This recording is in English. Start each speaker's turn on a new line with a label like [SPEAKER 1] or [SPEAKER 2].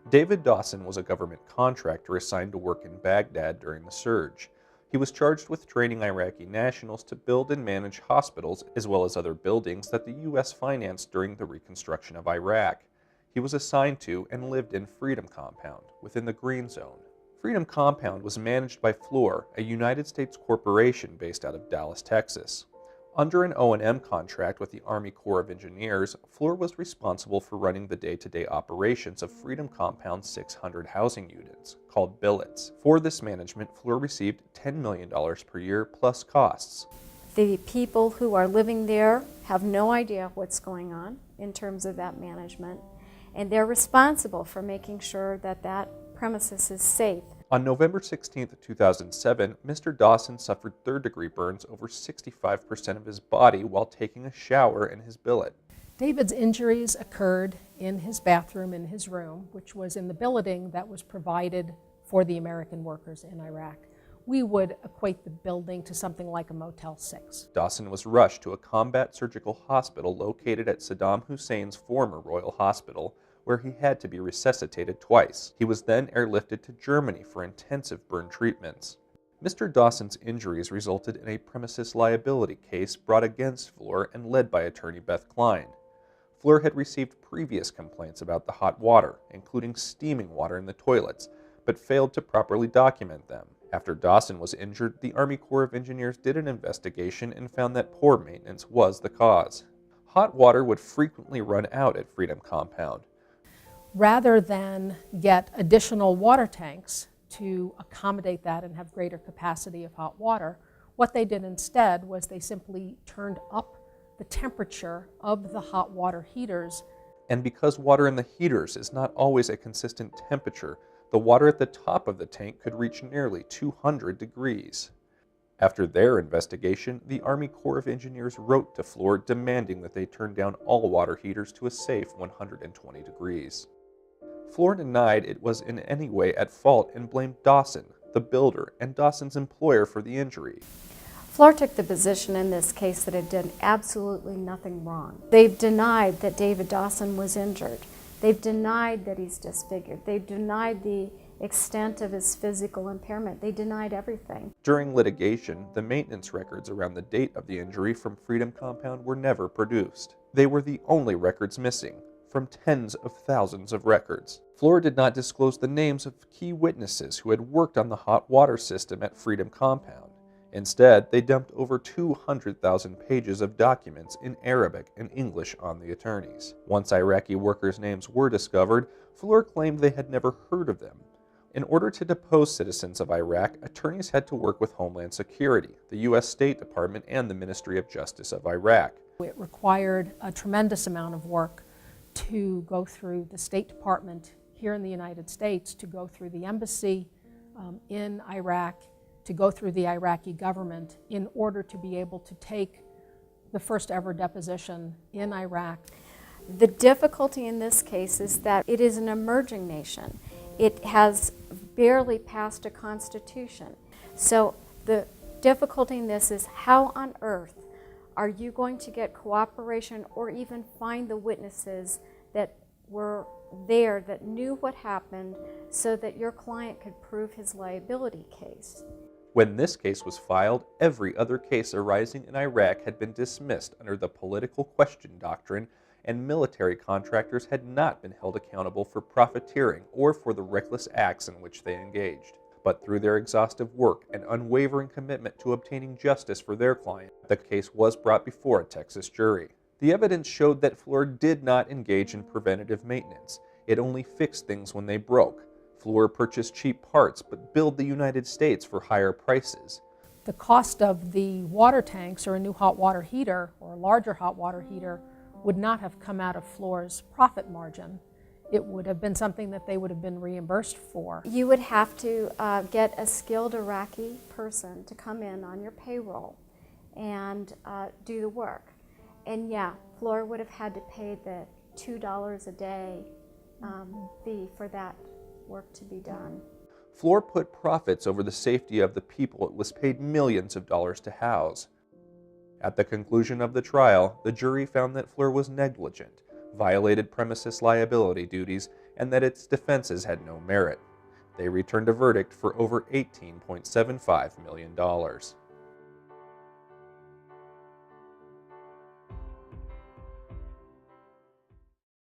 [SPEAKER 1] David Dawson was a government contractor assigned to work in Baghdad during the surge. He was charged with training Iraqi nationals to build and manage hospitals as well as other buildings that the U.S. financed during the reconstruction of Iraq. He was assigned to and lived in Freedom Compound, within the Green Zone. Freedom Compound was managed by Fluor, a United States corporation based out of Dallas, Texas. Under an O&M contract with the Army Corps of Engineers, Fluor was responsible for running the day-to-day operations of Freedom Compound's 600 housing units, called billets. For this management, Fluor received $10 million per year plus costs.
[SPEAKER 2] The people who are living there have no idea what's going on in terms of that management, and they're responsible for making sure that that premises is safe.
[SPEAKER 1] On November 16, 2007, Mr. Dawson suffered third-degree burns over 65% of his body while taking a shower in his billet.
[SPEAKER 3] David's injuries occurred in his bathroom in his room, which was in the billeting that was provided for the American workers in Iraq. We would equate the building to something like a Motel 6.
[SPEAKER 1] Dawson was rushed to a combat surgical hospital located at Saddam Hussein's former Royal Hospital, where he had to be resuscitated twice. He was then airlifted to Germany for intensive burn treatments. Mr. Dawson's injuries resulted in a premises liability case brought against Fluor and led by attorney Beth Klein. Fluor had received previous complaints about the hot water, including steaming water in the toilets, but failed to properly document them. After Dawson was injured, the Army Corps of Engineers did an investigation and found that poor maintenance was the cause. Hot water would frequently run out at Freedom Compound.
[SPEAKER 3] Rather than get additional water tanks to accommodate that and have greater capacity of hot water, what they did instead was they simply turned up the temperature of the hot water heaters.
[SPEAKER 1] And because water in the heaters is not always a consistent temperature, the water at the top of the tank could reach nearly 200 degrees. After their investigation, the Army Corps of Engineers wrote to Fluor demanding that they turn down all water heaters to a safe 120 degrees. Fluor denied it was in any way at fault and blamed Dawson, the builder, and Dawson's employer for the injury.
[SPEAKER 2] Fluor took the position in this case that it did absolutely nothing wrong. They've denied that David Dawson was injured. They've denied that he's disfigured. They've denied the extent of his physical impairment. They denied everything.
[SPEAKER 1] During litigation, the maintenance records around the date of the injury from Freedom Compound were never produced. They were the only records missing, from tens of thousands of records. Fluor did not disclose the names of key witnesses who had worked on the hot water system at Freedom Compound. Instead, they dumped over 200,000 pages of documents in Arabic and English on the attorneys. Once Iraqi workers' names were discovered, Fluor claimed they had never heard of them. In order to depose citizens of Iraq, attorneys had to work with Homeland Security, the U.S. State Department, and the Ministry of Justice of Iraq.
[SPEAKER 3] It required a tremendous amount of work to go through the State Department here in the United States, to go through the embassy in Iraq, to go through the Iraqi government in order to be able to take the first ever deposition in Iraq.
[SPEAKER 2] The difficulty in this case is that it is an emerging nation. It has barely passed a constitution. So the difficulty in this is how on earth are you going to get cooperation or even find the witnesses that were there that knew what happened so that your client could prove his liability case?
[SPEAKER 1] When this case was filed, every other case arising in Iraq had been dismissed under the political question doctrine, and military contractors had not been held accountable for profiteering or for the reckless acts in which they engaged. But through their exhaustive work and unwavering commitment to obtaining justice for their client, the case was brought before a Texas jury. The evidence showed that Fluor did not engage in preventative maintenance. It only fixed things when they broke. Fluor purchased cheap parts but billed the United States for higher prices.
[SPEAKER 3] The cost of the water tanks or a new hot water heater or a larger hot water heater would not have come out of Fluor's profit margin. It would have been something that they would have been reimbursed for.
[SPEAKER 2] You would have to get a skilled Iraqi person to come in on your payroll and do the work. And yeah, Fluor would have had to pay the $2 a day fee for that work to be done.
[SPEAKER 1] Fluor put profits over the safety of the people it was paid millions of dollars to house. At the conclusion of the trial, the jury found that Fluor was negligent, violated premises liability duties, and that its defenses had no merit. They returned a verdict for over $18.75 million.